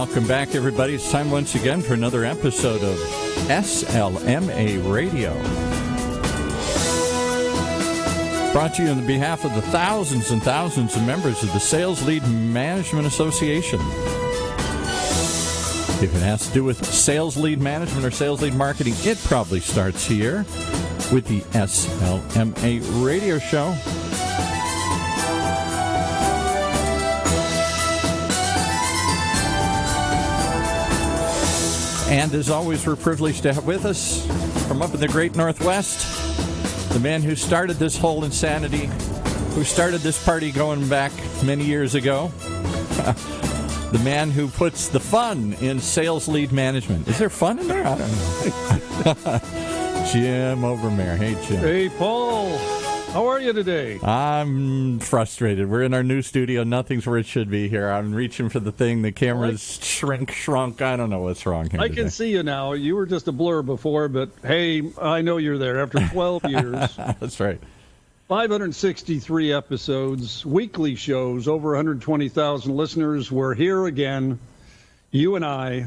Welcome back, everybody. It's time once again for another episode of SLMA Radio. Brought to you on behalf of the thousands and thousands of members of the Sales Lead Management Association. If it has to do with sales lead management or sales lead marketing, it probably starts here with the SLMA Radio Show. And as always, we're privileged to have with us from up in the great Northwest, the man who started this whole insanity, who started this party going back many years ago, the man who puts the fun in sales lead management. Is there fun in there? I don't know. Jim Overmare. Hey, Jim. Hey, Paul. How are you today? I'm frustrated. We're in our new studio. Nothing's where it should be here. I'm reaching for the thing. The camera's shrunk. I don't know what's wrong here I today. can see you now. You were just a blur before, but hey, I know you're there after 12 years. That's right. 563 episodes, weekly shows, over 120,000 listeners. We're here again, you and I.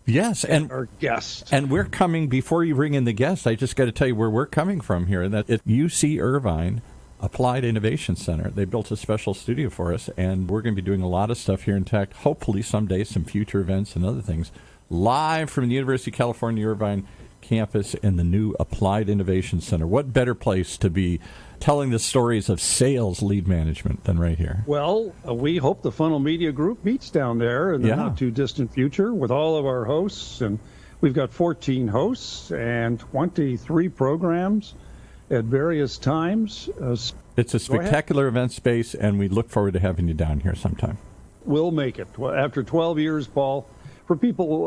Yes, and our guest. And we're coming, before you bring in the guest, I just got to tell you where we're coming from here. That at UC Irvine Applied Innovation Center, they built a special studio for us, and we're going to be doing a lot of stuff here in tech, hopefully someday some future events and other things, live from the University of California Irvine campus in the new Applied Innovation Center. What better place to be telling the stories of sales lead management than right here? Well, we hope the Funnel Media Group meets down there in the not-too-distant future with all of our hosts. And we've got 14 hosts and 23 programs at various times. It's a spectacular event space, and we look forward to having you down here sometime. We'll make it. After 12 years, Paul, for people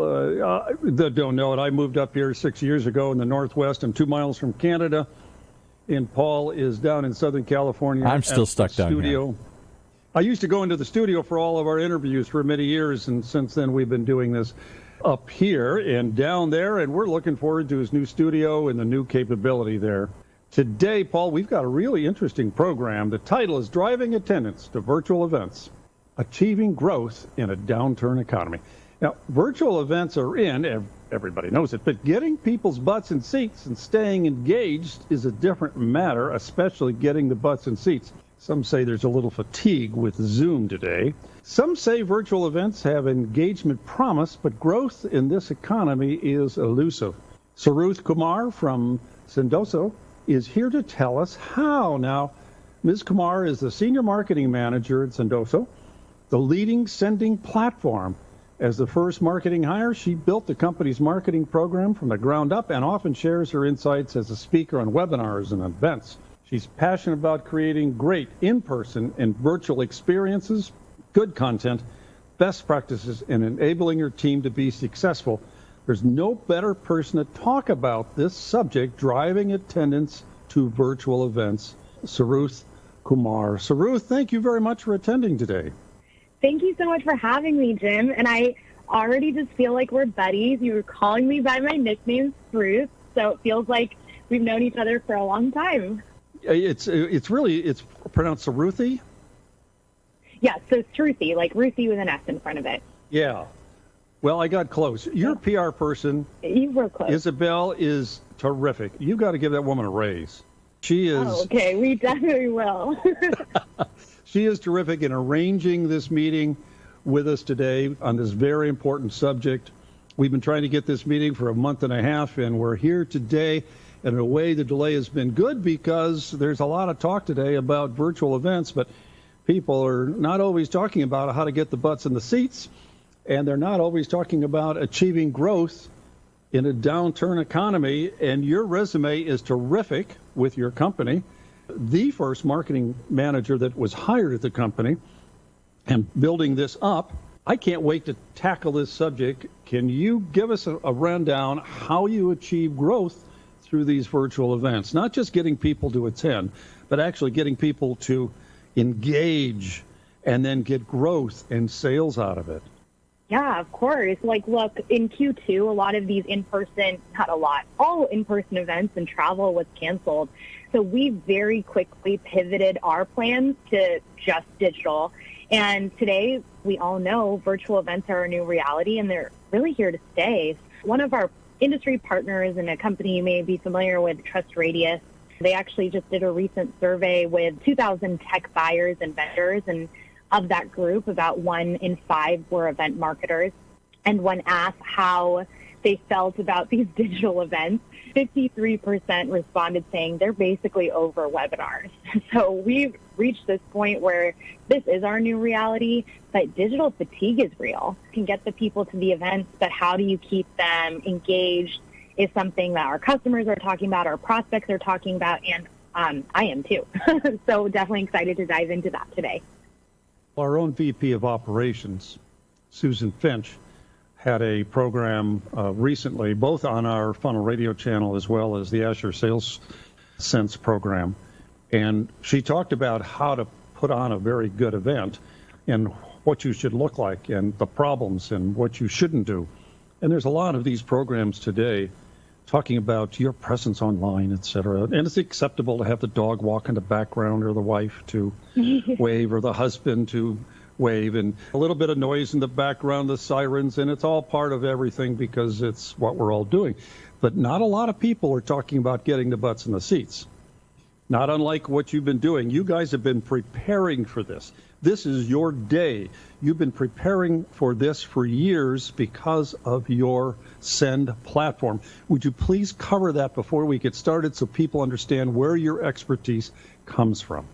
that don't know it, I moved up here 6 years ago in the Northwest. I'm 2 miles from Canada. And Paul is down in Southern California. I'm still stuck down here. I used to go into the studio for all of our interviews for many years, and since then we've been doing this up here and down there, and we're looking forward to his new studio and the new capability there. Today, Paul, we've got a really interesting program. The title is Driving Attendance to Virtual Events, Achieving Growth in a Downturn Economy. Now, virtual events are in, everybody knows it, but getting people's butts in seats and staying engaged is a different matter, especially getting the butts in seats. Some say there's a little fatigue with Zoom today. Some say virtual events have engagement promise, but growth in this economy is elusive. Sruthi Kumar from Sendoso is here to tell us how. Now, Ms. Kumar is the Senior Marketing Manager at Sendoso, the leading sending platform. As the first marketing hire, she built the company's marketing program from the ground up and often shares her insights as a speaker on webinars and events. She's passionate about creating great in-person and virtual experiences, good content, best practices, and enabling her team to be successful. There's no better person to talk about this subject, driving attendance to virtual events, Sruthi Kumar. Sruthi, thank you very much for attending today. Thank you so much for having me, Jim. And I already just feel like we're buddies. You were calling me by my nickname, Sruthi, so it feels like we've known each other for a long time. It's pronounced Sruthi? Yeah, so Sruthi, like Ruthie with an S in front of it. Yeah. Well, I got close. You're a PR person. You were close. Isabel is terrific. You've got to give that woman a raise. She is. Oh, okay, we definitely will. She is terrific in arranging this meeting with us today on this very important subject. We've been trying to get this meeting for a month and a half, and we're here today. And in a way, the delay has been good because there's a lot of talk today about virtual events, but people are not always talking about how to get the butts in the seats, and they're not always talking about achieving growth in a downturn economy. And your resume is terrific with your company. The first marketing manager that was hired at the company and building this up. I can't wait to tackle this subject. Can you give us a rundown how you achieve growth through these virtual events? Not just getting people to attend, but actually getting people to engage and then get growth and sales out of it. Yeah, of course. Like, look, in Q2, a lot of these all in-person events and travel was canceled. So we very quickly pivoted our plans to just digital. And today, we all know virtual events are a new reality, and they're really here to stay. One of our industry partners in a company you may be familiar with, Trust Radius, they actually just did a recent survey with 2,000 tech buyers and vendors, and of that group, about 1 in 5 were event marketers. And when asked how they felt about these digital events, 53% responded saying they're basically over webinars. So we've reached this point where this is our new reality, but digital fatigue is real. You can get the people to the events, but how do you keep them engaged is something that our customers are talking about, our prospects are talking about, and I am too. So definitely excited to dive into that today. Our own VP of Operations, Susan Finch, had a program recently, both on our Funnel Radio channel as well as the Azure Sales Sense program. And she talked about how to put on a very good event and what you should look like and the problems and what you shouldn't do. And there's a lot of these programs today talking about your presence online, et cetera. And it's acceptable to have the dog walk in the background or the wife to wave or the husband to wave and a little bit of noise in the background, the sirens, and it's all part of everything because it's what we're all doing. But not a lot of people are talking about getting the butts in the seats. Not unlike what you've been doing. You guys have been preparing for this. This is your day. You've been preparing for this for years because of your Send platform. Would you please cover that before we get started so people understand where your expertise comes from?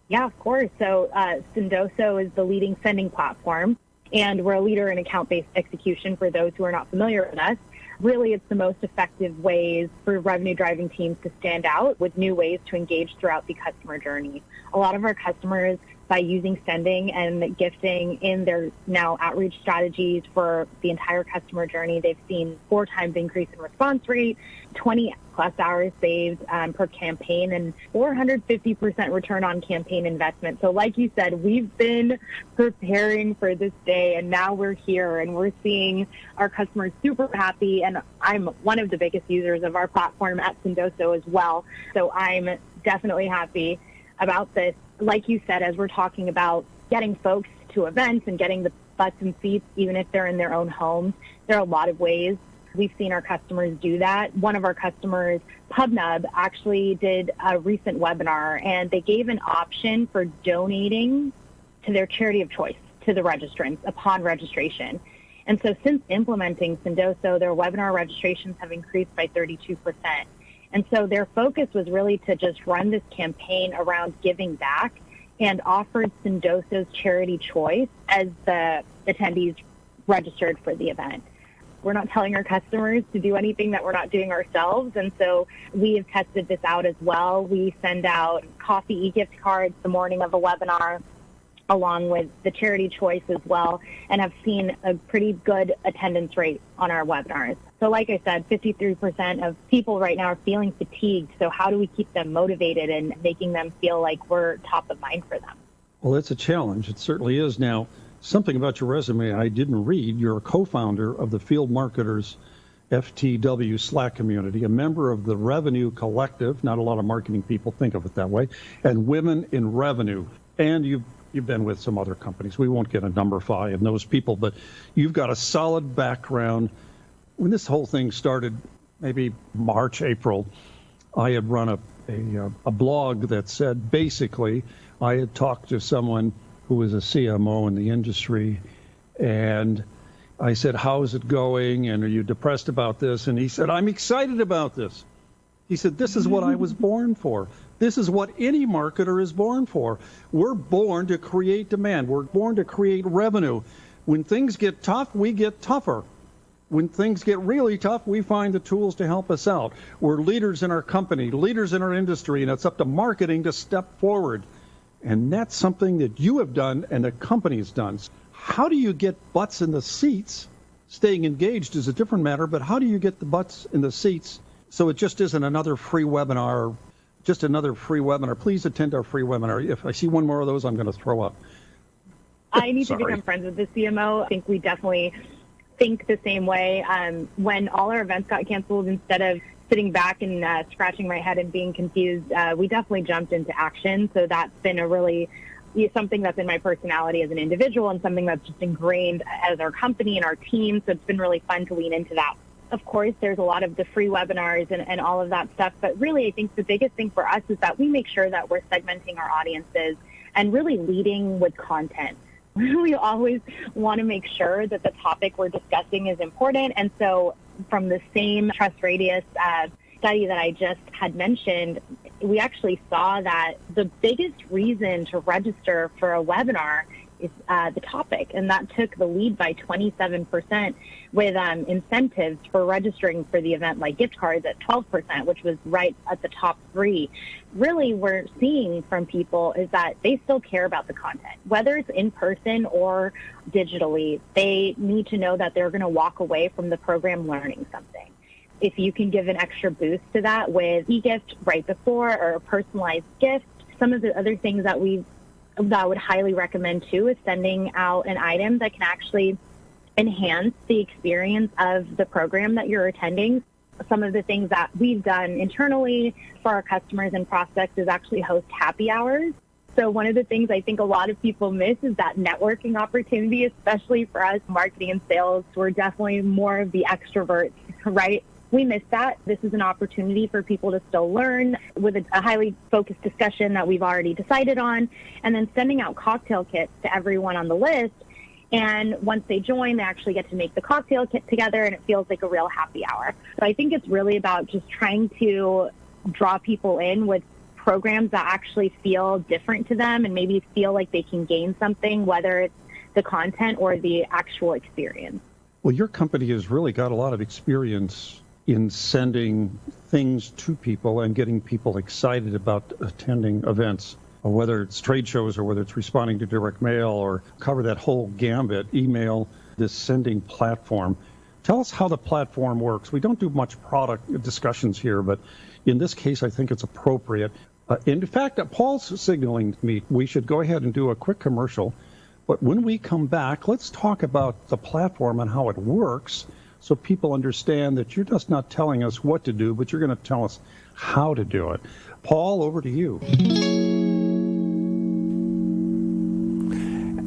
Yeah, of course. So Sendoso is the leading sending platform, and we're a leader in account-based execution for those who are not familiar with us. Really, it's the most effective ways for revenue-driving teams to stand out with new ways to engage throughout the customer journey. A lot of our customers, by using sending and gifting in their now outreach strategies for the entire customer journey, they've seen 4 times increase in response rate, 20 plus hours saved per campaign, and 450% return on campaign investment. So like you said, we've been preparing for this day, and now we're here, and we're seeing our customers super happy, and I'm one of the biggest users of our platform at Sendoso as well. So I'm definitely happy about this. Like you said, as we're talking about getting folks to events and getting the butts and seats, even if they're in their own homes, there are a lot of ways we've seen our customers do that. One of our customers, PubNub, actually did a recent webinar, and they gave an option for donating to their charity of choice to the registrants upon registration. And so since implementing Sendoso, their webinar registrations have increased by 32%. And so their focus was really to just run this campaign around giving back and offered Sendoso's charity choice as the attendees registered for the event. We're not telling our customers to do anything that we're not doing ourselves. And so we have tested this out as well. We send out coffee e-gift cards the morning of a webinar, along with the charity choice as well, and have seen a pretty good attendance rate on our webinars. So like I said, 53% of people right now are feeling fatigued. So how do we keep them motivated and making them feel like we're top of mind for them? Well, it's a challenge. It certainly is. Now, something about your resume I didn't read. You're a co-founder of the Field Marketers FTW Slack community, a member of the Revenue Collective. Not a lot of marketing people think of it that way. And Women in Revenue. And you've been with some other companies. We won't get a Numerify and those people, but you've got a solid background. When this whole thing started, maybe March, April, I had run a blog that said basically I had talked to someone who was a CMO in the industry, and I said, how's it going, and are you depressed about this? And he said, I'm excited about this. He said, this is what I was born for. This is what any marketer is born for. We're born to create demand. We're born to create revenue. When things get tough, we get tougher. When things get really tough, we find the tools to help us out. We're leaders in our company, leaders in our industry, and it's up to marketing to step forward. And that's something that you have done and the company's done. How do you get butts in the seats? Staying engaged is a different matter, but how do you get the butts in the seats so it just isn't another free webinar? Just another free webinar. Please attend our free webinar. If I see one more of those, I'm going to throw up. I need to become friends with the CMO. I think we definitely think the same way. When all our events got canceled, instead of sitting back and scratching my head and being confused, we definitely jumped into action. So that's been a really something that's in my personality as an individual and something that's just ingrained as our company and our team. So it's been really fun to lean into that. Of course, there's a lot of the free webinars and all of that stuff. But really, I think the biggest thing for us is that we make sure that we're segmenting our audiences and really leading with content. We always want to make sure that the topic we're discussing is important. And so from the same Trust Radius study that I just had mentioned, we actually saw that the biggest reason to register for a webinar is the topic. And that took the lead by 27%, with incentives for registering for the event like gift cards at 12%, which was right at the top 3. Really, we're seeing from people is that they still care about the content. Whether it's in person or digitally, they need to know that they're going to walk away from the program learning something. If you can give an extra boost to that with e-gift right before or a personalized gift, some of the other things that I would highly recommend too is sending out an item that can actually enhance the experience of the program that you're attending. Some of the things that we've done internally for our customers and prospects is actually host happy hours. So one of the things I think a lot of people miss is that networking opportunity, especially for us, marketing and sales. We're definitely more of the extroverts, right? We miss that. This is an opportunity for people to still learn with a highly focused discussion that we've already decided on, and then sending out cocktail kits to everyone on the list. And once they join, they actually get to make the cocktail kit together, and it feels like a real happy hour. So I think it's really about just trying to draw people in with programs that actually feel different to them and maybe feel like they can gain something, whether it's the content or the actual experience. Well, your company has really got a lot of experience in sending things to people and getting people excited about attending events, or whether it's trade shows or whether it's responding to direct mail or cover that whole gambit, email, this sending platform. Tell us how the platform works. We don't do much product discussions here, but in this case, I think it's appropriate. In fact, Paul's signaling to me we should go ahead and do a quick commercial. But when we come back, let's talk about the platform and how it works, so people understand that you're just not telling us what to do, but you're going to tell us how to do it. Paul, over to you.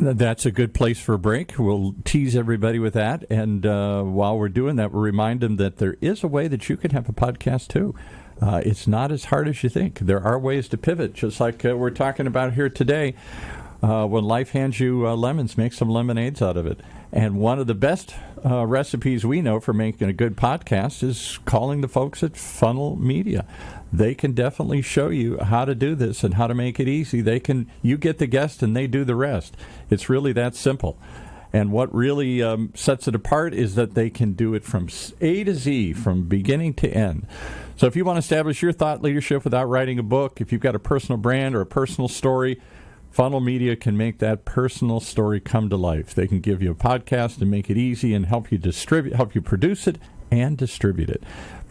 That's a good place for a break. We'll tease everybody with that. And while we're doing that, we'll remind them that there is a way that you can have a podcast, too. It's not as hard as you think. There are ways to pivot, just like we're talking about here today. When life hands you lemons, make some lemonades out of it. And one of the best recipes we know for making a good podcast is calling the folks at Funnel Media. They can definitely show you how to do this and how to make it easy. You get the guest and they do the rest. It's really that simple. And what really sets it apart is that they can do it from A to Z, from beginning to end. So if you want to establish your thought leadership without writing a book, if you've got a personal brand or a personal story, Funnel Media can make that personal story come to life. They can give you a podcast and make it easy and help you produce it and distribute it.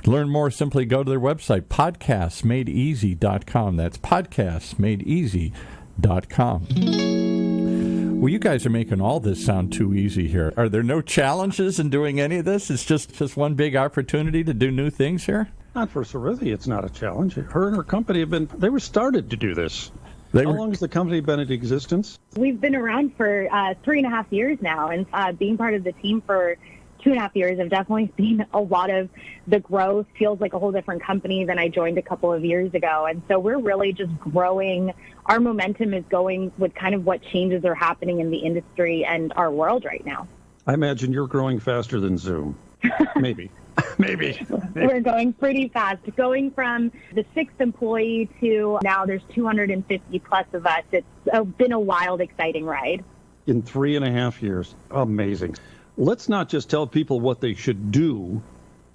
To learn more, simply go to their website, podcastsmadeeasy.com. That's podcastsmadeeasy.com. Well, you guys are making all this sound too easy here. Are there no challenges in doing any of this? It's just one big opportunity to do new things here? Not for Sruthi. It's not a challenge. Her and her company they were started to do this. How long has the company been in existence? We've been around for 3.5 years now, and being part of the team for 2.5 years, I've definitely seen a lot of the growth. Feels like a whole different company than I joined a couple of years ago. And so we're really just growing. Our momentum is going with kind of what changes are happening in the industry and our world right now. I imagine you're growing faster than Zoom. Maybe. Maybe. We're going pretty fast. Going from the 6th employee to now there's 250 plus of us. It's been a wild, exciting ride. In 3.5 years. Amazing. Let's not just tell people what they should do.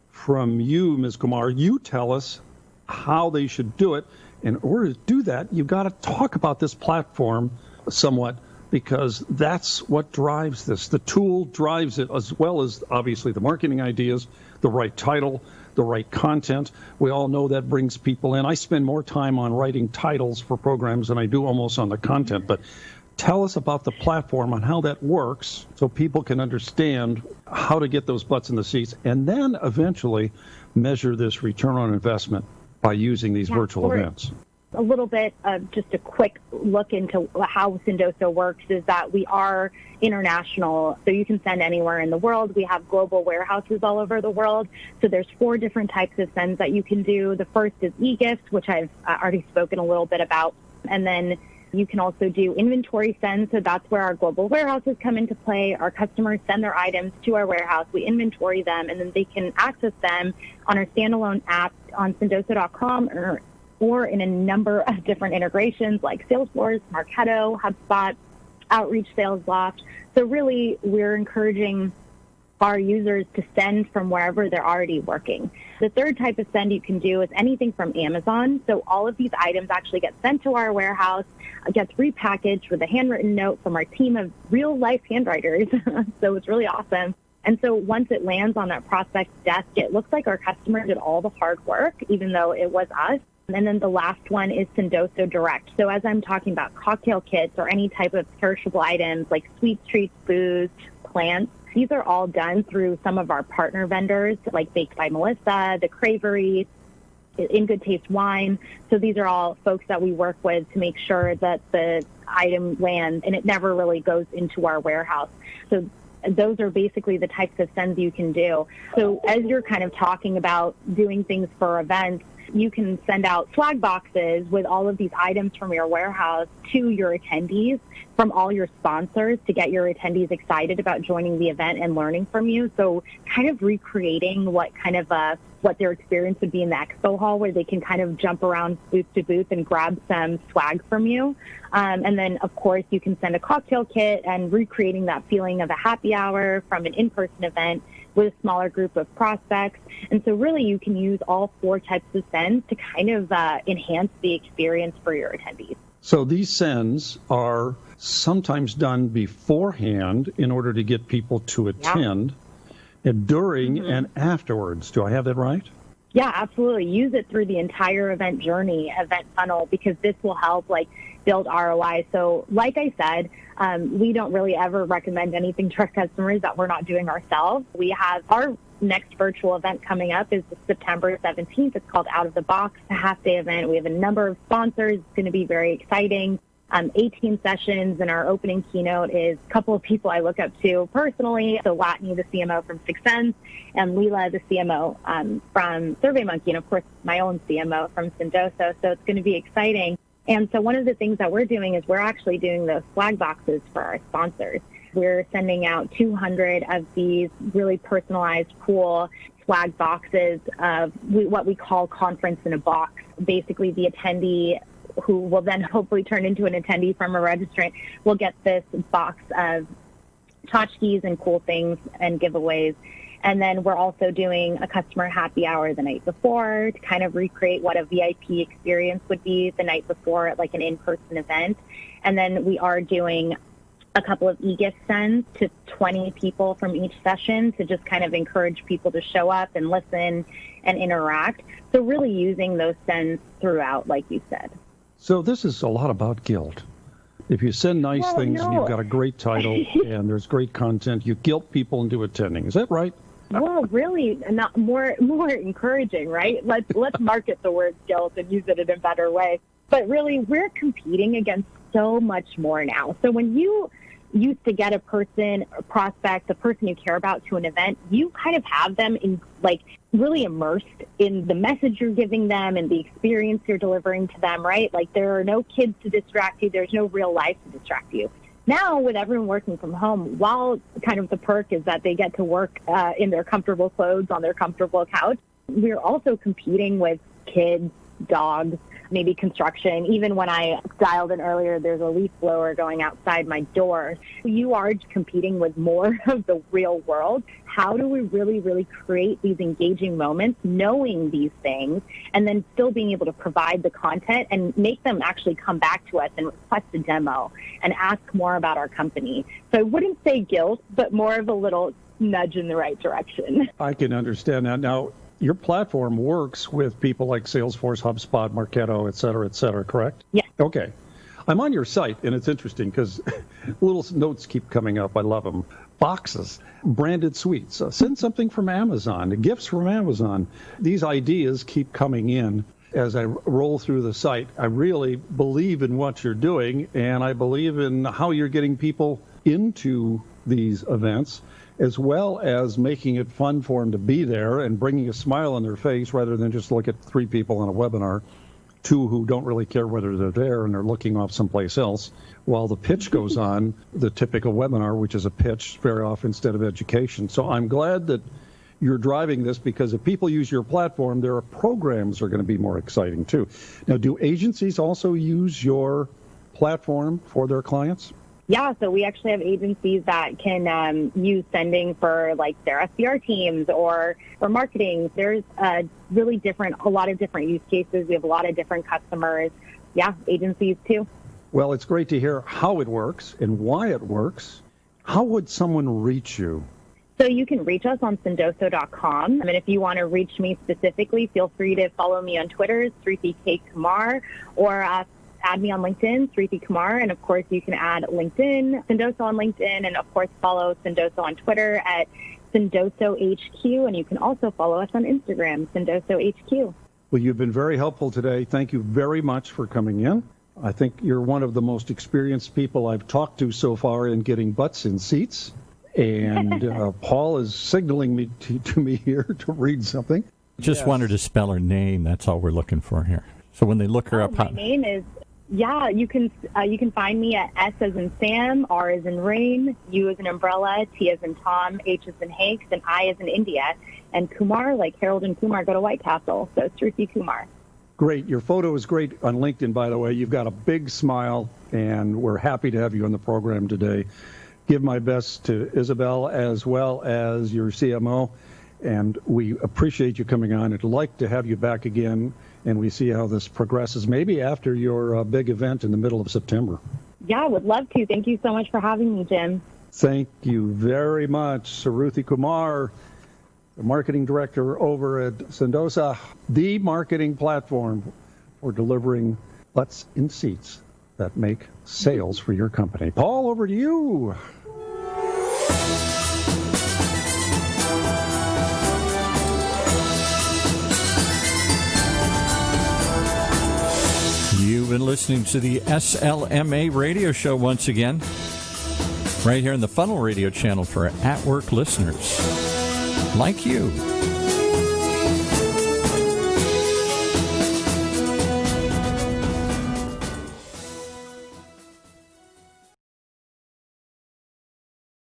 From you, Ms. Kumar, you tell us how they should do it. In order to do that, you've got to talk about this platform somewhat, because that's what drives this. The tool drives it, as well as, obviously, the marketing ideas, the right title, the right content. We all know that brings people in. I spend more time on writing titles for programs than I do almost on the content. But tell us about the platform and how that works so people can understand how to get those butts in the seats, and then eventually measure this return on investment by using these virtual events. A little bit of just a quick look into how Sendoso works is that we are international, so you can send anywhere in the world. We have global warehouses all over the world. So there's 4 different types of sends that you can do. The first is e-gift, which I've already spoken a little bit about. And then you can also do inventory sends. So that's where our global warehouses come into play. Our customers send their items to our warehouse. We inventory them, and then they can access them on our standalone app on Sendoso.com or in a number of different integrations like Salesforce, Marketo, HubSpot, Outreach, SalesLoft. So really, we're encouraging our users to send from wherever they're already working. The third type of send you can do is anything from Amazon. So all of these items actually get sent to our warehouse, gets repackaged with a handwritten note from our team of real-life handwriters. So it's really awesome. And so once it lands on that prospect's desk, it looks like our customer did all the hard work, even though it was us. And then the last one is Sendoso Direct. So as I'm talking about cocktail kits or any type of perishable items like sweets, treats, booze, plants, these are all done through some of our partner vendors like Baked by Melissa, The Cravery, In Good Taste Wine. So these are all folks that we work with to make sure that the item lands and it never really goes into our warehouse. So those are basically the types of sends you can do. So as you're kind of talking about doing things for events, you can send out swag boxes with all of these items from your warehouse to your attendees from all your sponsors to get your attendees excited about joining the event and learning from you. So kind of recreating what their experience would be in the expo hall, where they can kind of jump around booth to booth and grab some swag from you. And then, of course, you can send a cocktail kit and recreating that feeling of a happy hour from an in-person event with a smaller group of prospects. And so really you can use all 4 types of sends to kind of enhance the experience for your attendees. So these sends are sometimes done beforehand in order to get people to attend, and during and afterwards. Do I have that right? Yeah, absolutely. Use it through the entire event journey, event funnel, because this will help build ROI. So like I said, we don't really ever recommend anything to our customers that we're not doing ourselves. We have our next virtual event coming up is September 17th. It's called Out of the Box, a half-day event. We have a number of sponsors. It's going to be very exciting. 18 sessions, and our opening keynote is a couple of people I look up to personally. So Watney, the CMO from Sixth Sense, and Leela, the CMO from SurveyMonkey, and of course my own CMO from Sendoso. So it's going to be exciting. And so one of the things that we're doing is we're actually doing those swag boxes for our sponsors. We're sending out 200 of these really personalized, cool swag boxes of what we call conference in a box. Basically, the attendee, who will then hopefully turn into an attendee from a registrant, will get this box of tchotchkes and cool things and giveaways. And then we're also doing a customer happy hour the night before to kind of recreate what a VIP experience would be the night before at an in-person event. And then we are doing a couple of e-gift sends to 20 people from each session to just kind of encourage people to show up and listen and interact. So really using those sends throughout, like you said. So this is a lot about guilt. If you send nice things and you've got a great title and there's great content, you guilt people into attending. Is that right? Well, really, not more encouraging, right? Let's market the word guilt and use it in a better way. But really, we're competing against so much more now. So when you used to get a person, a prospect, a person you care about to an event, you kind of have them in really immersed in the message you're giving them and the experience you're delivering to them, right? There are no kids to distract you. There's no real life to distract you. Now, with everyone working from home, while kind of the perk is that they get to work in their comfortable clothes on their comfortable couch, we're also competing with kids, dogs, maybe construction. Even when I dialed in earlier, there's a leaf blower going outside my door. You are competing with more of the real world. How do we really, really create these engaging moments, knowing these things, and then still being able to provide the content and make them actually come back to us and request a demo and ask more about our company? So I wouldn't say guilt, but more of a little nudge in the right direction. I can understand that. Now, your platform works with people like Salesforce, HubSpot, Marketo, et cetera, correct? Yeah. Okay. I'm on your site, and it's interesting because little notes keep coming up. I love them. Boxes, branded sweets, send something from Amazon, gifts from Amazon. These ideas keep coming in. as I roll through the site. I really believe in what you're doing, and I believe in how you're getting people into these events, as well as making it fun for them to be there and bringing a smile on their face rather than just look at 3 people on a webinar, 2 who don't really care whether they're there and they're looking off someplace else while the pitch goes on, the typical webinar, which is a pitch very often instead of education. So I'm glad that you're driving this, because if people use your platform, their programs are going to be more exciting too. Now, do agencies also use your platform for their clients? Yeah, so we actually have agencies that can use Sending for like their SDR teams or for marketing. There's a lot of different use cases. We have a lot of different customers. Yeah, agencies too. Well, it's great to hear how it works and why it works. How would someone reach you? So you can reach us on Sendoso.com. And if you want to reach me specifically, feel free to follow me on Twitter, Sruthi K. Kumar, or add me on LinkedIn, Sruthi Kumar. And, of course, you can add LinkedIn, Sendoso on LinkedIn, and, of course, follow Sendoso on Twitter at Sendoso HQ. And you can also follow us on Instagram, Sendoso HQ. Well, you've been very helpful today. Thank you very much for coming in. I think you're one of the most experienced people I've talked to so far in getting butts in seats. And Paul is signaling me to me here to read something. Just want her to spell her name. That's all we're looking for here. So when they look her up, my name is you can find me at S as in Sam, R as in Rain, U as in Umbrella, T as in Tom, H as in Hanks, and I as in India. And Kumar, like Harold and Kumar, go to White Castle. So Sruthi Kumar. Great. Your photo is great on LinkedIn, by the way. You've got a big smile, and we're happy to have you on the program today. Give my best to Isabel as well as your CMO, and we appreciate you coming on. I'd like to have you back again, and we see how this progresses, maybe after your big event in the middle of September. Yeah, I would love to. Thank you so much for having me, Jim. Thank you very much. Sruthi Kumar, the marketing director over at Sendoso, the marketing platform for delivering butts in seats that make sales for your company. Paul, over to you. You've been listening to the SLMA radio show once again, right here on the Funnel Radio channel for at-work listeners like you.